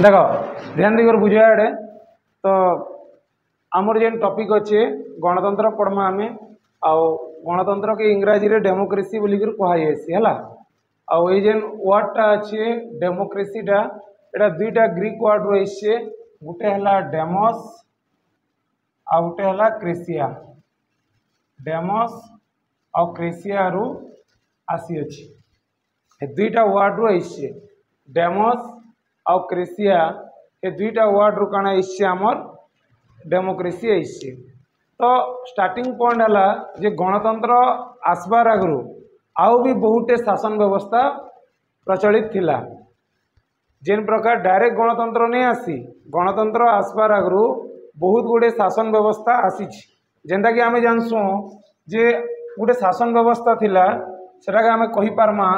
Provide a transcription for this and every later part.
देख ध्यान दिगर बुझा एडे तो आमर जेन टॉपिक अच्छे गणतंत्र पढ़मा आम आउ गणतंत्र के इंग्राजी रे डेमोक्रेसी बोलिकर कहुसी है आउ ये जेन वर्डटा अच्छे डेमोक्रेसीटा एटा दुईटा ग्रीक वर्ड रही गोटे है डेमस आ गोटे है क्रेसिया डेमस आउ क्रेसिया रु आसी अच्छी दुईटा वर्ड रही डेमस आउ क्रेसिया ये दुईटा वर्ड रु कण आमर डेमोक्रेसी आई तो स्टार्टिंग पॉइंट है जे गणतंत्र आसबार आगु आउ भी बहुटे शासन व्यवस्था प्रचलित थिला जेन प्रकार डायरेक्ट गणतंत्र नहीं आसी गणतंत्र आसबार आगु बहुत गुड़े शासन व्यवस्था आसी जेनटा कि आम जानसु जे गोटे शासन व्यवस्था थिला सेटा के आम कहि पारमा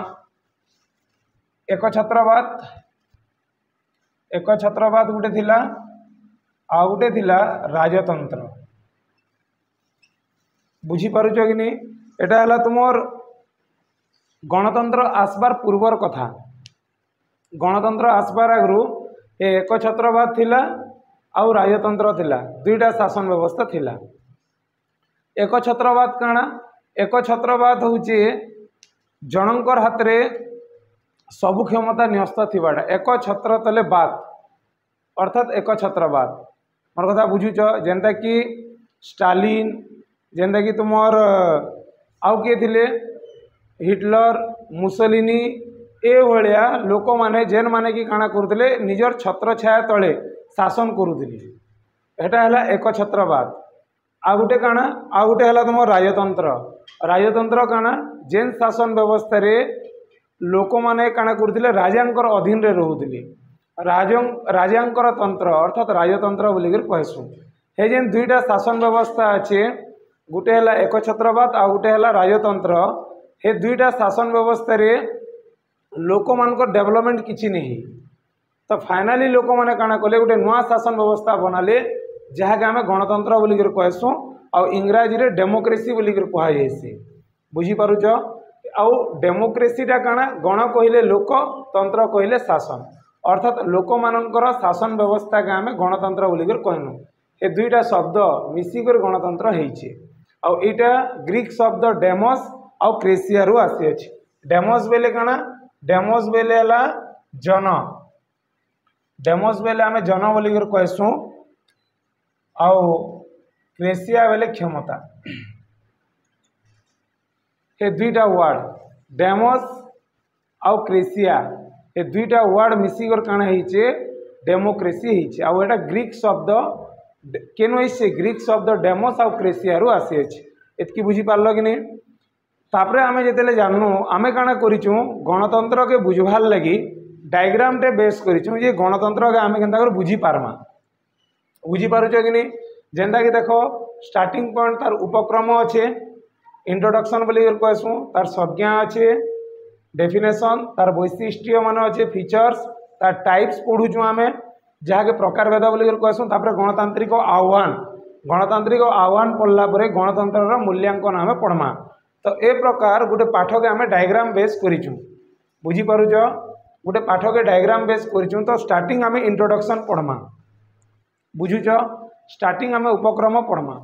एक छत्रवाद गोटे थिला आ गोटे थिला राजतंत्र बुझी पारुछ कि नहीं एटा हला तुमर गणतंत्र आसबार पूर्वर कथा गणतंत्र आसबार आगु एक छत्रवाद थिला आउ राजतंत्र थिला दुईटा शासन व्यवस्था थिला एक छत्रवाद काना एक छत्रवाद होचे जनकर हाथ रे सबु क्षमता न्यस्त थिबाटा एक छत्र तले बात अर्थात एक छत्रवाद मोर कथा बुझुच जेनता कि स्टालिन जेनता कि तुमर आउ किए थिले हिटलर मुसोलिनी ए भलिया लोक माने जेन माने कि काना करुले निजर छत्र छाया तले शासन करुले एटा हला एक छत्रवाद आ गुटे काना आ गुटे हला तुम राजतंत्र काना जेन शासन व्यवस्था रे लोक माने काना करुले राजांकर अधीन रे रहउतिले राजांकर तंत्र अर्थात राजतंत्र बोलिकर कहसु हे जेन दुईटा शासन व्यवस्था अच्छे गोटे है एक छत्रवाद आ गोटे है राजतंत्र हे दुईटा शासन व्यवस्था रे लोक मानकर डेवलपमेंट किछि नहीं तो फाइनाली लोक माने काना कले गोटे नुआ शासन व्यवस्था बनाले जहाँ आम गणतंत्र बोलिकर कहसु आ इंग्राजी रे डेमोक्रेसी बोलिकर कहुसी बुझीपारुच आउ डेमोक्रेसीटा काना गण कहले लोक तंत्र कहले शासन अर्थात लोक मानकर शासन व्यवस्था के आम गणतंत्र बोलिकर कहनु ये दुईटा शब्द मिसिकर गणतंत्र होइछे आ एटा ग्रीक शब्द डेमस आउ क्रेसिया रु आसी अछि डेमस बेले काना डेमस बेले हला जन डेमस बेले आम जन बोलिकर कहसु आउ क्रेसिया बेले क्षमता ये दुईटा वर्ड डेमस आउ क्रेसिया ये दुईटा वर्ड मिसिकर काना होइछे डेमोक्रेसी होइछे आउ एटा ग्रीक शब्द केन होइछे ग्रीक शब्द डेमस आउ क्रेसिया रु आसी अछि एतकी बुझी पारलो कि नहीं तापरे आमे जेतेले जाननु आमे काना करिछु गणतंत्र के बुझवार लगी डायग्राम टे बेस करिछु जे गणतंत्र के आमे केनता कर बुझी पारमा बुझी पारुछ कि नहीं जेनता कि देखो स्टार्टिंग पॉइंट तार उपक्रम अच्छे इंट्रोडक्शन बोली कहसु तार संज्ञा अच्छे डेफिनेशन तार वैशिष्ट्य मान अच्छे फीचर्स तार टाइप्स पढ़ुचु आम जहाँ के प्रकार भेद बोली कहसु गणतांत्रिक आह्वान पढ़ला गणतंत्र मूल्यांकन आम पढ़मा तो ए प्रकार गोटे पाठ के आम डायग्राम बेस करिचु बुझी पारुछ गोटे पाठ के डायग्राम बेस करिचु तो स्टार्टिंग आम इंट्रोडक्शन पढ़मा बुझुच स्टार्टिंग आम उपक्रम पढ़मा